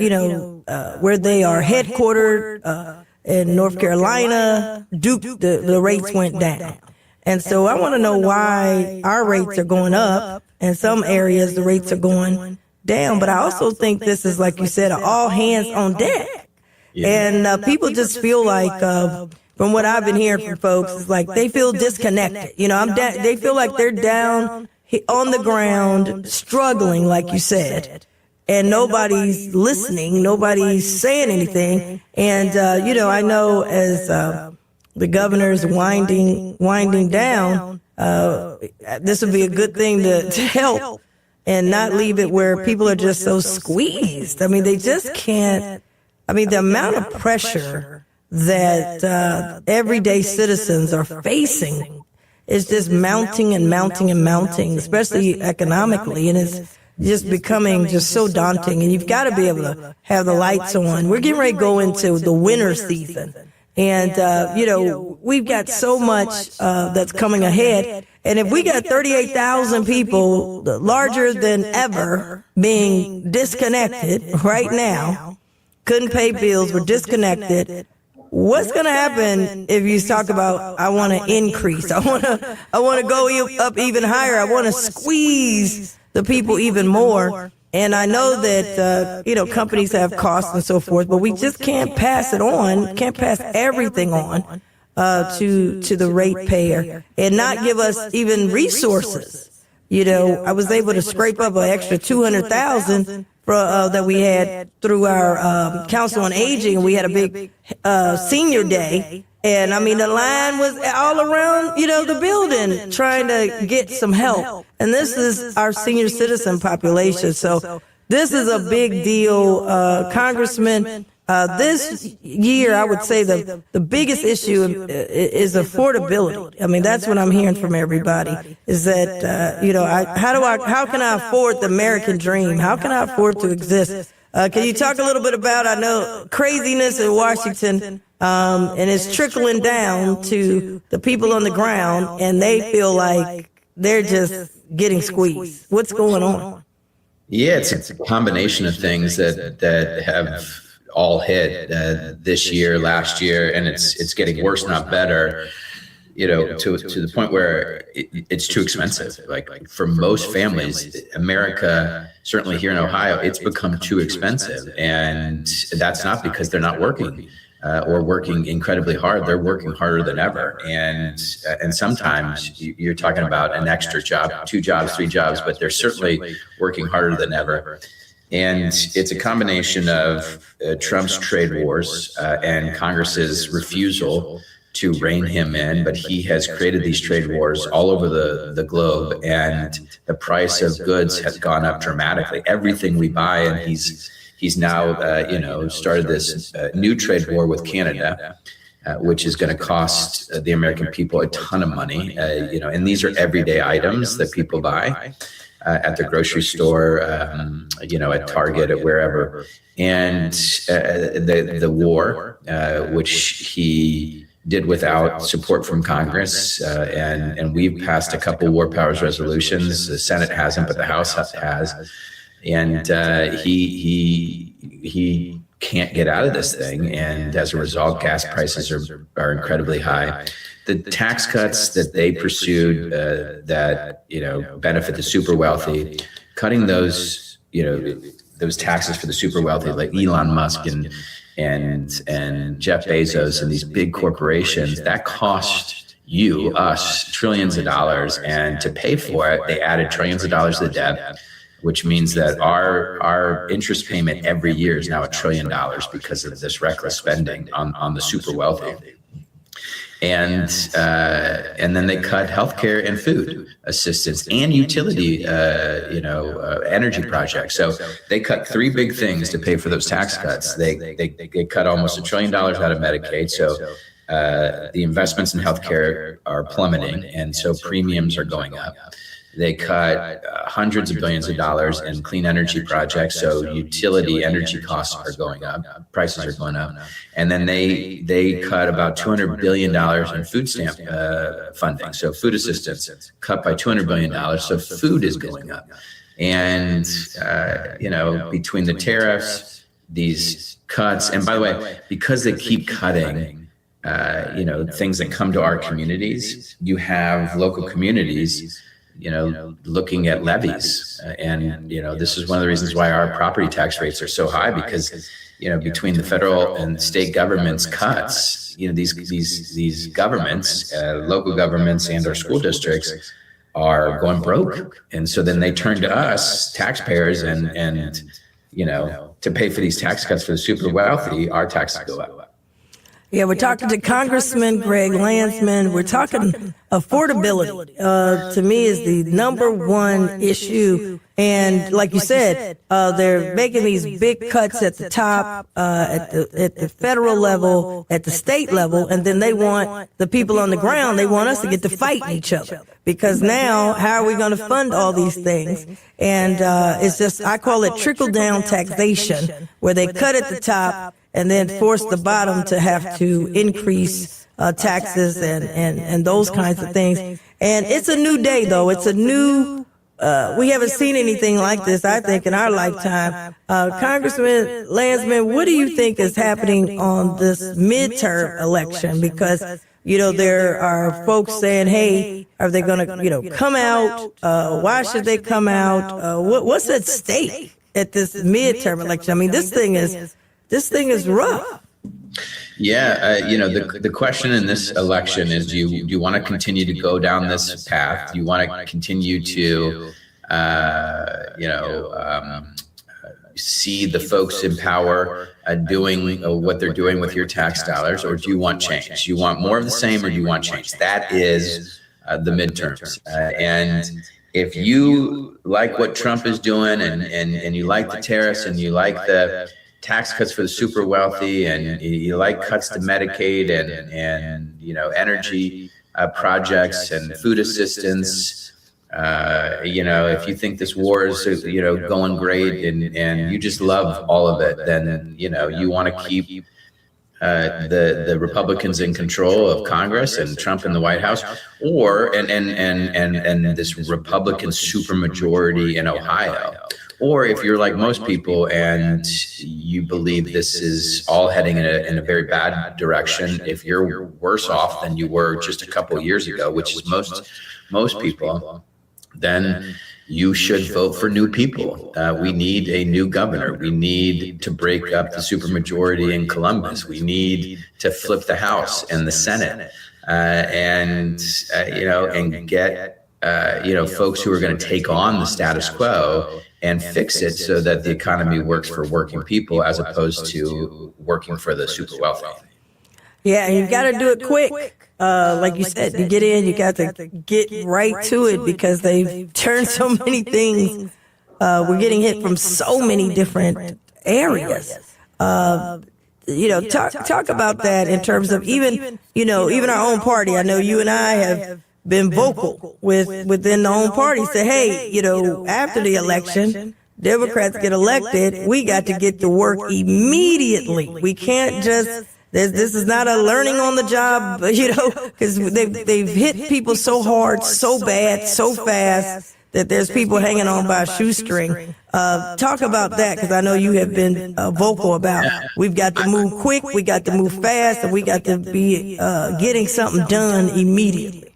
where they are headquartered in North Carolina, Duke, the rates went down. And so I want to know why our rates are going up. In some areas, the rates are going down. But I also think this is, like you said, all hands on deck. Yeah. And people just feel like, from what I've been hearing from folks, it's like they feel disconnected. They feel like they're down on the ground, struggling, like you said. And nobody's listening, nobody's saying anything. And, I know as the governor's winding down, this would be a good thing to help and not leave it where people are just so squeezed. I mean, they just can't. I mean, the amount of pressure that everyday citizens are facing is just mounting and mounting and mounting, especially economically. And it's just becoming just so daunting. And you've got to be able to have the lights on. We're getting ready to go into the winter season. And, we've got so much that's coming ahead. And if we got 38,000 people, larger than ever, being disconnected right now, couldn't pay bills, were disconnected, what's going to happen if you talk about, I want to increase, I want to go up even higher, I want to squeeze the people even more? And I know that, companies have costs and so forth, but we just can't pass it on, can't pass everything on to the ratepayer and not give us even resources. I was able to scrape up an extra $200,000 that we had through our Council on Aging, and we had a big senior day. And I mean, the line was all around, the building trying to get some help. And this is our senior citizen population. So this is a big deal, Congressman. This year, I would say the biggest issue is affordability. I mean, that's what I'm hearing from everybody is that, how can I afford the American dream? How can I afford to exist? Can you talk a little bit about, I know, craziness in Washington, and it's trickling down to the people on the ground, and they feel like they're just getting squeezed. What's going on? Yeah, it's a combination of things that have all hit this year, last year, and it's getting worse, not better. To the point where it's too expensive. Like for most families, America, certainly here in Ohio, it's become too expensive, and that's not because they're not working or working incredibly hard. They're working harder than ever, and sometimes you're talking about an extra job, 2 jobs, 3 jobs, but they're certainly working harder than ever. And it's a combination of Trump's trade wars and Congress's refusal to rein him in, but he has created these trade wars all over the globe, and the price of goods has gone up dramatically. Everything we buy, and he's now started this new trade war with Canada, which is going to cost the American people a ton of money. And these are everyday items that people buy at the grocery store, at Target, at wherever. And the war, which he did without support from Congress, and we've passed a couple war powers resolutions. The Senate hasn't, but the House has. and he can't get out of this thing, and as a result, gas prices are incredibly high. The tax cuts that they pursued that benefit the super wealthy, cutting those those taxes for the super wealthy, like Elon Musk and Jeff Bezos and these big corporations, that cost us trillions of dollars, and to pay for it, they added trillions of dollars to the debt, which means that our interest payment every year is now $1 trillion because of this reckless spending on the super wealthy. And then they cut healthcare and food assistance and utility, energy projects. So they cut three big things to pay for those tax cuts. They cut almost $1 trillion out of Medicaid. So the investments in healthcare are plummeting, and so premiums are going up. They cut hundreds of billions of dollars in clean energy projects, so utility energy costs are going up, prices are going up. And then they cut about $200 billion in food stamp funding, so food assistance cut by $200 billion, so food is going up. And, between the tariffs, these cuts, and by the way, because they keep cutting, things that come to our communities, you have local communities looking at levies. And this is one of the reasons why our property tax rates are so high, because, between the federal and state governments cuts, these governments, local governments and our school districts are going broke. And so then they turn to us, taxpayers, and to pay for these tax cuts for the super wealthy, our taxes go up. Yeah, we're talking to Congressman Greg Landsman. We're talking affordability. To me, is the number one issue. And like you said, they're making these big cuts at the top, at the federal level, at the state level, and then they want the people on the ground. They want us to get to fighting each other, because now how are we going to fund all these things? And it's just, I call it trickle down taxation, where they cut at the top and then force the bottom to have to increase taxes and those kinds of things. And it's a new day, though. It's a new, we haven't seen anything like this, I think, in our lifetime. Congressman Landsman, what do you think is happening on this midterm election? Because, there are folks saying, hey, are they going to, come out? Why should they come out? What's at stake at this midterm election? I mean, this thing is rough. Yeah, the question in this election is: do you want to continue to go down this path? Do you want to continue to, see the folks in power doing what they're doing with your tax dollars, or do you want change? Do you want more of the same, or do you want change? That is the midterms, and if you like what Trump is doing, and you like the tariffs, and you like the tax cuts for the super wealthy, and you like cuts to Medicaid and energy projects and food assistance, if you think this war is going great, and you just love all of it, then you want to keep the Republicans in control of Congress and Trump in the White House, or and this Republican supermajority in Ohio. Or if you're like most people and you believe this is all heading in a very bad direction, if you're worse off than you were just a couple of years ago, which is most people, then you should vote for new people. We need a new governor. We need to break up the supermajority in Columbus. We need to flip the House and the Senate, and get folks who are going to take on the status quo and fix it so that the economy works for working people as opposed to working for the super wealthy. Yeah, and you got to do it quick. Like you said, you get in, you got to get right to it, because they've turned so many things. We're getting hit from so many different areas. Talk about that in terms of even our own party. I know you and I have been vocal within the own party, say, hey, after the election, Democrats get elected, we got to get to work immediately. We can't just, this is not a learning on the job, because they've hit people so hard, so bad, so fast, that there's people hanging on by a shoestring. Talk about that, because I know you have been vocal about it. We've got to move quick, we got to move fast, and we got to be getting something done immediately.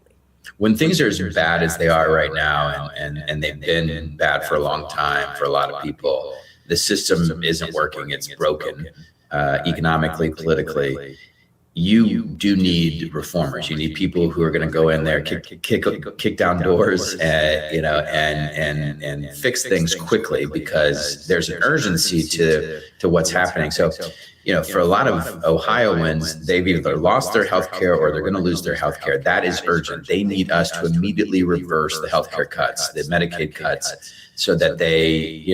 When things are as bad as they are right now, and they've been bad for a long time for a lot of people, the system isn't working. It's broken economically, politically. You do need reformers. You need people who are going to go in there, kick down doors, and fix things quickly, because there's an urgency to what's happening. So, for a lot of Ohioans, they've either lost their health care or they're going to lose their health care. That is urgent. They need us to immediately reverse the health care cuts, the Medicaid cuts, so that they,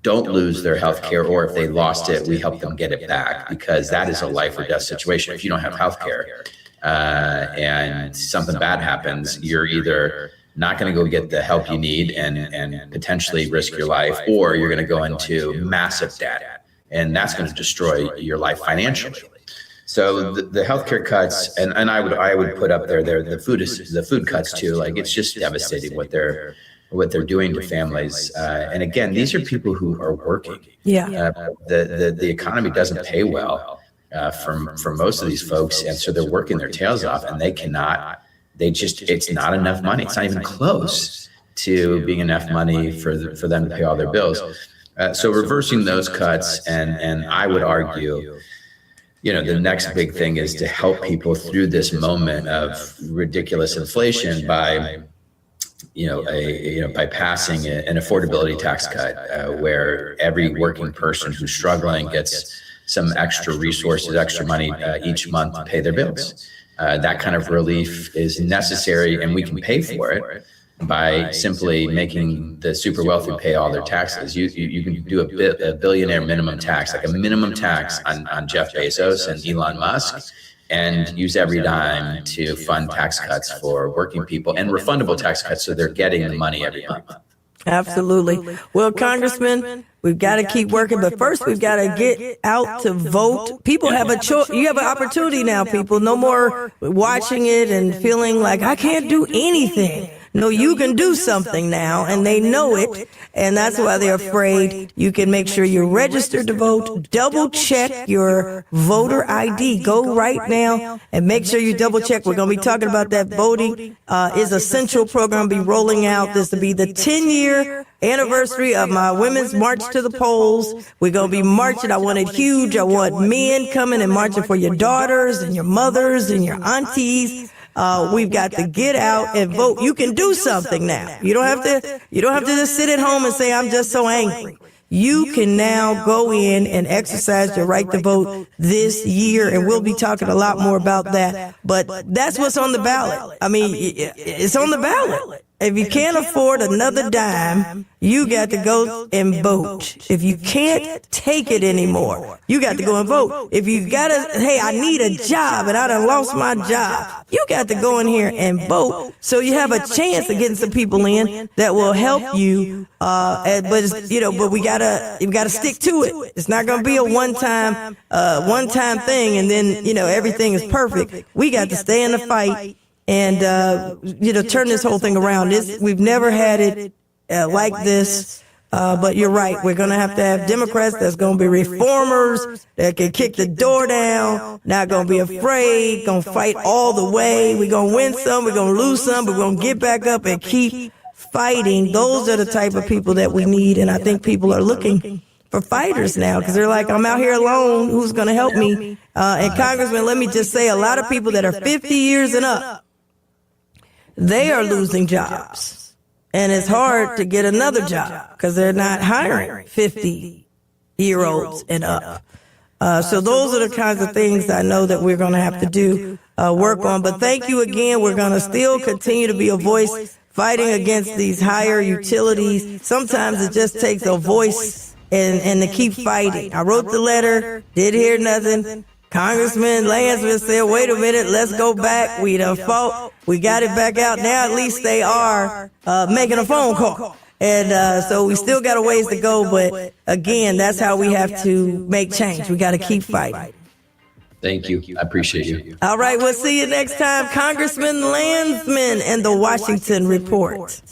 don't lose their health care, or if they lost it, we help them get it back, because that is a life or death situation. If you don't have health care and something bad happens, you're either not going to go get the help you need and potentially risk your life, or you're going to go into massive debt, and that's going to destroy your life financially. So the healthcare cuts, and I would put up there the food cuts too. Like, it's just devastating what they're doing to families. And again, these are people who are working. Yeah. The economy doesn't pay well for most of these folks, and so they're working their tails off, and it's not enough money. It's not even close to being enough money for them to pay all their bills. So reversing those cuts, and I would argue, the next big thing is to help people through this moment of ridiculous inflation by passing an affordability tax cut, where every working person who's struggling gets some extra resources, extra money each month to pay their bills. That kind of relief is necessary, and we can pay for it by simply making the super wealthy pay all their taxes. You can do a billionaire minimum tax, like a minimum tax on Jeff Bezos and Elon Musk, and use every dime to fund tax cuts for working people, and refundable tax cuts, so they're getting the money every month. Absolutely. Well, Congressman, we've got to keep working, but first we've got to get out to vote. People have a choice. You have an opportunity now, people. No more watching it and feeling like I can't do anything. No, you can do something now, and they know it, and that's why they're afraid. You can make sure you're registered to vote. Double check your voter ID. Go right now and make sure you double check. We're going to be talking about that. Voting is essential program be rolling out. This will be the 10-year anniversary of my Women's March to the Polls. We're going to be marching. I want it huge. I want men coming and marching for your daughters and your mothers and your aunties. We've got to get out and vote. You can do something now. You don't have to just sit at home and say, I'm just so angry. You can now go in and exercise your right to vote this year, and we'll be talking a lot more about that. But that's what's on the ballot. I mean, it's on the ballot. If you can't afford another dime, you got to go and vote. If you can't take it anymore, you got to go and vote. If you hey, I need a job and I done lost my job, you got to go in here and vote, so you have a chance of getting some people in that will help you. But we gotta stick to it. It's not gonna be a one-time thing, and then everything is perfect. We got to stay in the fight and turn this whole thing around. We've never had it like this. But you're right. We're going to have Democrats that's going to be reformers that can kick the door down, not going to be afraid, going to fight all the way. We're going to win some, we're going to lose some, but we're going to get back up and keep fighting. Those are the type of people that we need, and I think people are looking for fighters now, because they're like, I'm out here alone. Who's going to help me? And Congressman, let me just say, a lot of people that are 50 years and up, they are losing jobs. And it's hard to get another job because they're not hiring 50-year-olds and up. So those are the kinds of things I know that we're going to have to do work on. But thank you again. We're going to still continue to be a voice fighting against these higher utilities. Sometimes it just takes a voice and to keep fighting. I wrote the letter, did hear nothing. Congressman Landsman said, wait a minute, let's go back. We done fought. We got it back out. Now at least they are making a phone call. And so we still got a ways to go. But again, that's how we have to make change. We got to keep fighting. Thank you. I appreciate you. All right, we'll see you next time. Congressman Landsman and the Washington Report.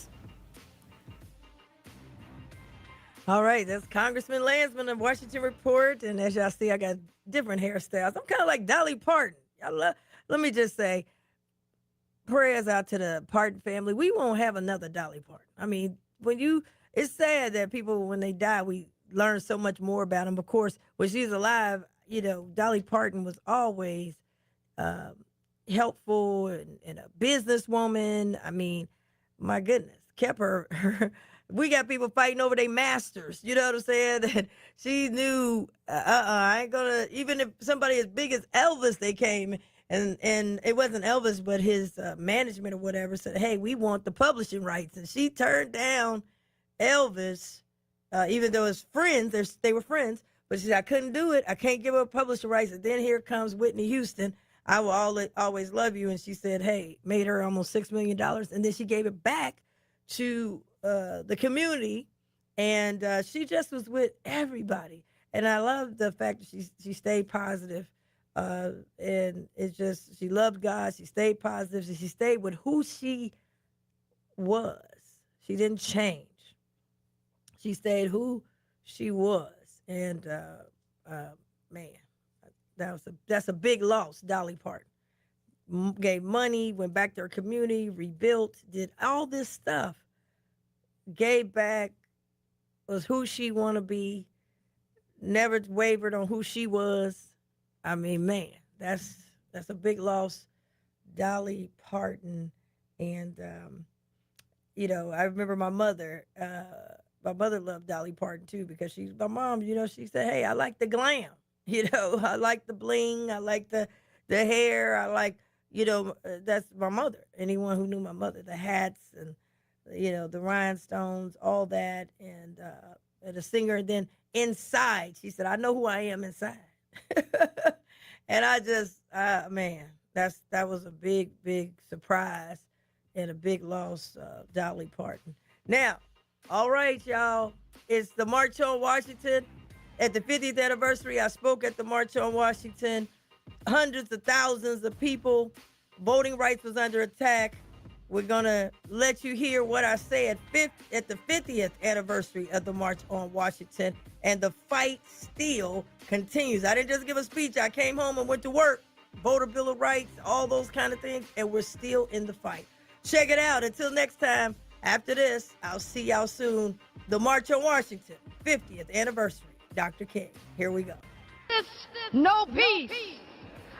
All right, that's Congressman Landsman of Washington Report. And as y'all see, I got different hairstyles. I'm kind of like Dolly Parton. Let me just say, prayers out to the Parton family. We won't have another Dolly Parton. I mean, it's sad that people, when they die, we learn so much more about them. Of course, when she's alive, Dolly Parton was always helpful and a businesswoman. I mean, my goodness, kept her we got people fighting over their masters. You know what I'm saying? That she knew, I ain't gonna, even if somebody as big as Elvis, they came and it wasn't Elvis, but his management or whatever said, hey, we want the publishing rights. And she turned down Elvis, even though as friends, they were friends, but she said, I couldn't do it. I can't give her publishing rights. And then here comes Whitney Houston. I will always love you. And she said, hey, made her almost $6 million. And then she gave it back to the community, and she just was with everybody. And I love the fact that she stayed positive, and it's just, she loved God. She stayed positive. She stayed with who she was. She didn't change. She stayed who she was. And man, that's a big loss. Dolly Parton gave money, went back to her community, rebuilt, did all this stuff, gave back, was who she want to be, never wavered on who she was. I mean, man, that's a big loss. Dolly Parton. And I remember my mother loved Dolly Parton too, because my mom, she said, hey, I like the glam, I like the bling, I like the hair, I like, that's my mother. Anyone who knew my mother, the hats and the rhinestones, all that, and the singer. And then inside, she said, I know who I am inside. And I just, man, that was a big, big surprise and a big loss, Dolly Parton. Now, all right, y'all, it's the March on Washington. At the 50th anniversary, I spoke at the March on Washington. Hundreds of thousands of people. Voting rights was under attack. We're going to let you hear what I said at the 50th anniversary of the March on Washington. And the fight still continues. I didn't just give a speech. I came home and went to work. Voter Bill of Rights, all those kind of things. And we're still in the fight. Check it out. Until next time, after this, I'll see y'all soon. The March on Washington, 50th anniversary. Dr. King. Here we go. No peace.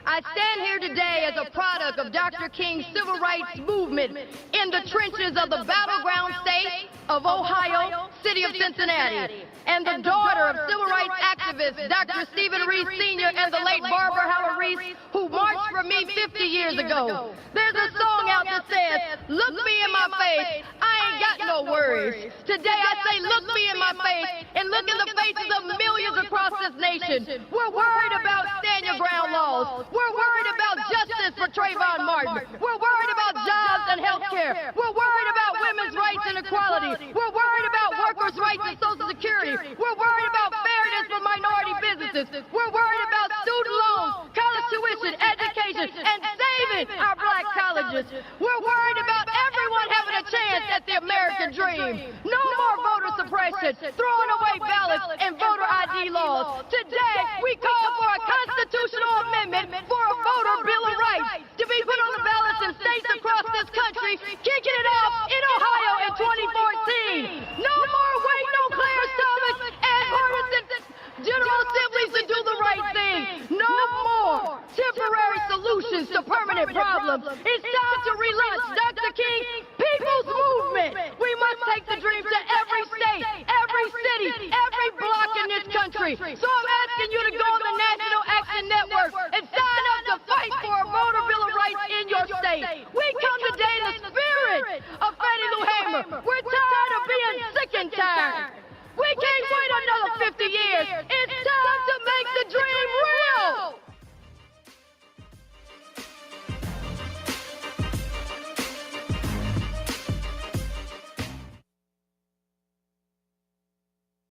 I stand here today as a product of Dr. King's civil rights movement in the trenches of the battleground state of Ohio, city of Cincinnati, and the daughter of civil rights activist Dr. Stephen Reece Sr. and the late Barbara Howard Reece, who marched for me 50 years ago. There's a song out that says, look me in my face, I ain't got no worries. Today I say, look me in my face and look in the faces of millions across this nation. We're worried about stand your ground laws. We're worried about justice for Trayvon Martin. We're worried about jobs and health care. We're worried about women's rights and equality. We're worried about workers' rights and Social Security. We're worried about fairness for minority businesses. We're worried about student loans, college tuition, education, and saving our black colleges. We're worried about everyone having a chance at the American dream. No more voter suppression, throwing away ballots and voter ID laws. Today, we call for a constitutional amendment for a voter bill of rights to be put on the ballots in states across this country, kicking it off in Ohio in 2014. No more waiting on Clarence Thomas and partisan General Assemblies to do the right thing. No more temporary solutions to permanent problems. It's time to relaunch Dr. King People's Movement. We must take the dream to every state, every city, every block in this country. So I'm